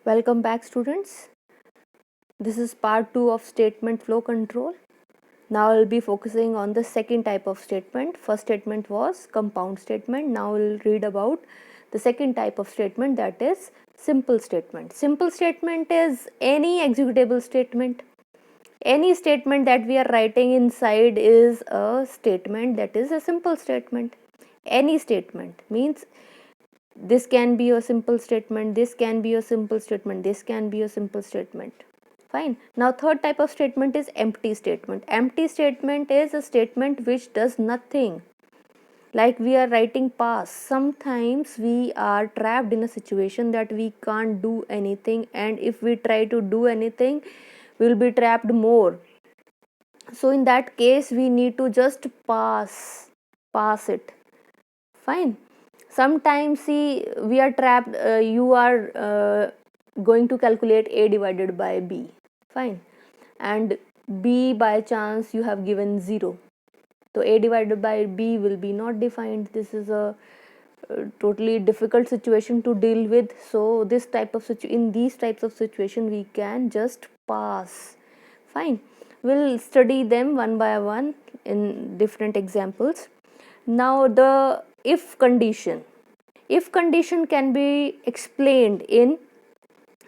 Welcome back, students. This is part 2 of statement flow control. Now I'll be focusing on the second type of statement. First statement was compound statement. Now we'll read about the second type of statement, that is simple statement. Simple statement is any executable statement. Any statement that we are writing inside is a statement that is a simple statement. Any statement means this can be a simple statement, this can be a simple statement, this can be a simple statement. Fine. Now third type of statement is empty statement. Empty statement is a statement which does nothing. Like we are writing past. Sometimes we are trapped in a situation that we can't do anything, and if we try to do anything, we'll be trapped more. So in that case we need to just pass it. Fine. Sometimes see we are trapped, you are going to calculate a divided by b. Fine. And b by chance you have given 0, so a divided by b will be not defined. This is a totally difficult situation to deal with. So this type of in these types of situation we can just pass. Fine. We'll study them one by one in different examples. Now the if condition can be explained in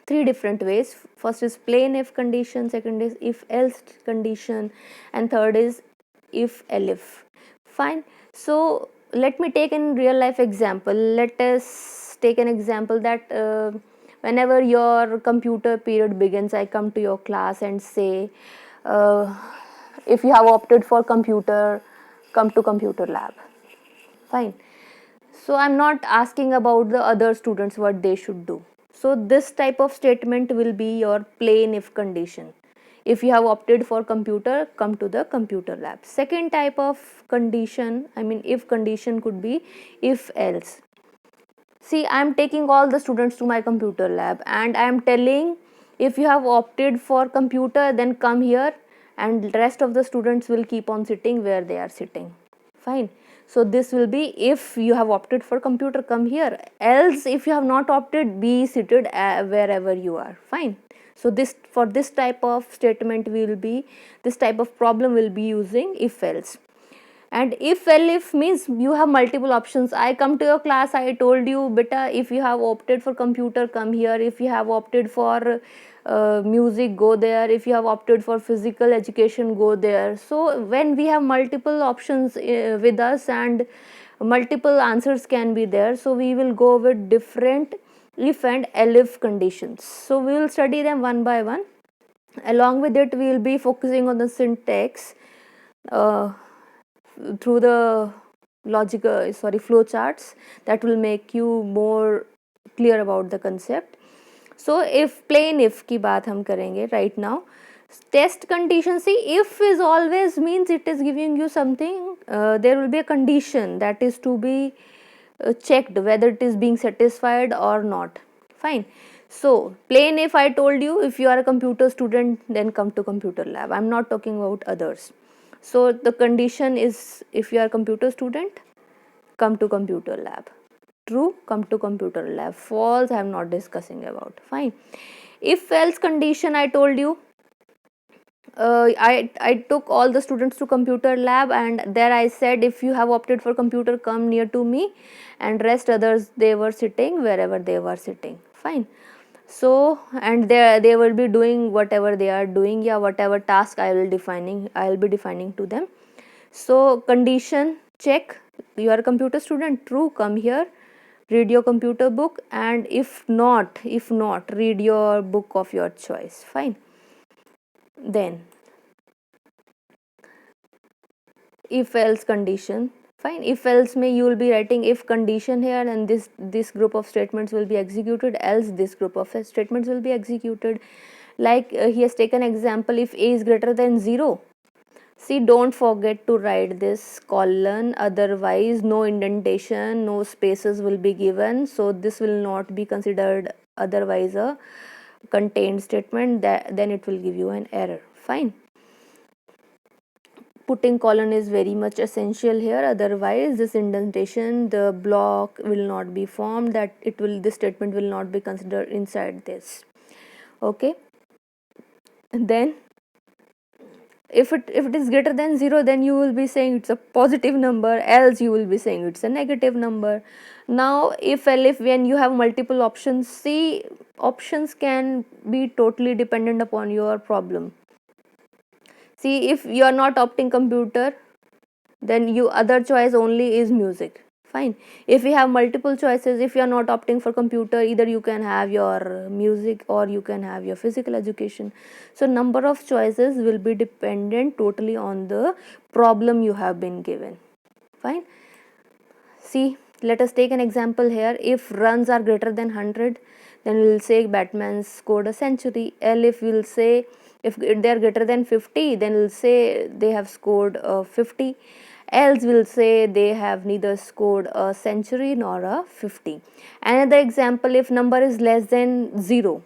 three different ways. First is plain if condition, second is if else condition, and third is if elif. Fine. So let me take in real life example. Let us take an example that whenever your computer period begins, I come to your class and say, if you have opted for computer, come to computer lab. Fine. So I'm not asking about the other students what they should do. So this type of statement will be your plain if condition. If you have opted for computer, come to the computer lab. Second type of condition, if condition, could be if else. See, I'm taking all the students to my computer lab and I'm telling, if you have opted for computer, then come here, and rest of the students will keep on sitting where they are sitting. Fine. So this will be if you have opted for computer, come here. Else, if you have not opted, be seated wherever you are. Fine. So this, for this type of statement, this type of problem will be using if else. And if elif means you have multiple options. I come to your class, I told you, beta, if you have opted for computer, come here. If you have opted for music, go there. If you have opted for physical education, go there. So when we have multiple options with us and multiple answers can be there, so we will go with different if and elif conditions. So we will study them one by one. Along with it, we will be focusing on the syntax through the flow charts that will make you more clear about the concept. So if plain if की बात हम करेंगे right now. Test condition, see, if is always means it is giving you something, there will be a condition that is to be checked whether it is being satisfied or not. Fine. So plain if, I told you, if you are a computer student, then come to computer lab. I'm not talking about others. So the condition is, if you are a computer student, come to computer lab. True, come to computer lab. False, I am not discussing about. Fine. If else condition, I told you, I took all the students to computer lab, and there I said, if you have opted for computer, come near to me, and rest others, they were sitting wherever they were sitting. Fine. So, and they will be doing whatever they are doing, whatever task I will be defining to them. So condition check, you are a computer student, true, come here, read your computer book, and if not, read your book of your choice. Fine. Then if else condition. Fine. If else may you will be writing if condition here, and this group of statements will be executed, else this group of statements will be executed. Like he has taken example, if a is greater than 0. See, don't forget to write this colon, otherwise no indentation, no spaces will be given. So this will not be considered otherwise a contained statement, then it will give you an error. Fine. Putting colon is very much essential here, otherwise this indentation, the block will not be formed, this statement will not be considered inside this. Okay, then if it is greater than 0, then you will be saying it's a positive number, else you will be saying it's a negative number. Now if when you have multiple options, see, options can be totally dependent upon your problem. See, if you are not opting computer, then you other choice only is music. Fine. If you have multiple choices, if you are not opting for computer, either you can have your music or you can have your physical education. So number of choices will be dependent totally on the problem you have been given. Fine. See, let us take an example here. If runs are greater than 100, then we will say Batman scored a century. If we will say, if they are greater than 50, then we will say they have scored 50. Else we will say they have neither scored a century nor a 50. Another example, if number is less than 0,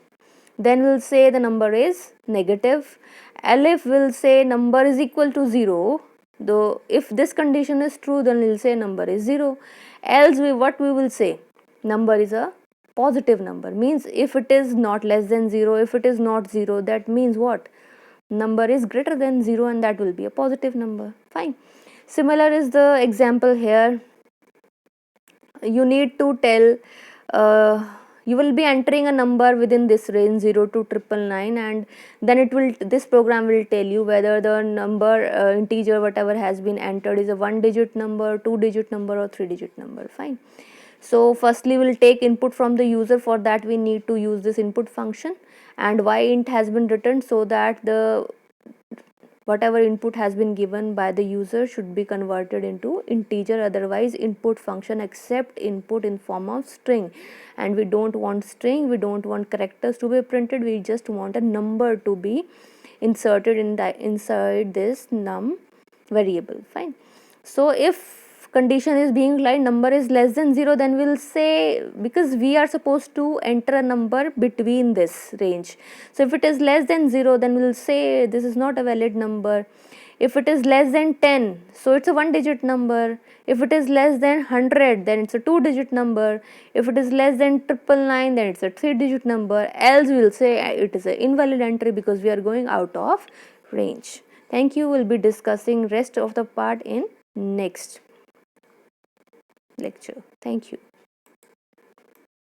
then we will say the number is negative. If will say number is equal to 0, though if this condition is true, then we will say number is 0. Else what we will say, number is a positive number, means if it is not less than 0, if it is not 0, that means what, number is greater than 0, and that will be a positive number. Fine. Similar is the example here. You need to tell, you will be entering a number within this range 0 to 999, and then this program will tell you whether the number, integer whatever has been entered, is a 1-digit number, 2-digit number, or 3-digit number. Fine. So firstly we'll take input from the user. For that we need to use this input function, and why int has been written, so that the whatever input has been given by the user should be converted into integer, otherwise input function accept input in form of string, and we don't want string, we don't want characters to be printed, we just want a number to be inserted inside this num variable. Fine. So if condition is being like number is less than 0, then we'll say, because we are supposed to enter a number between this range, so if it is less than 0, then we'll say this is not a valid number. If it is less than 10, so it's a 1-digit number. If it is less than 100, then it's a 2-digit number. If it is less than 999, then it's a 3-digit number. Else we'll say it is an invalid entry, because we are going out of range. Thank you. We'll be discussing rest of the part in next lecture. Thank you.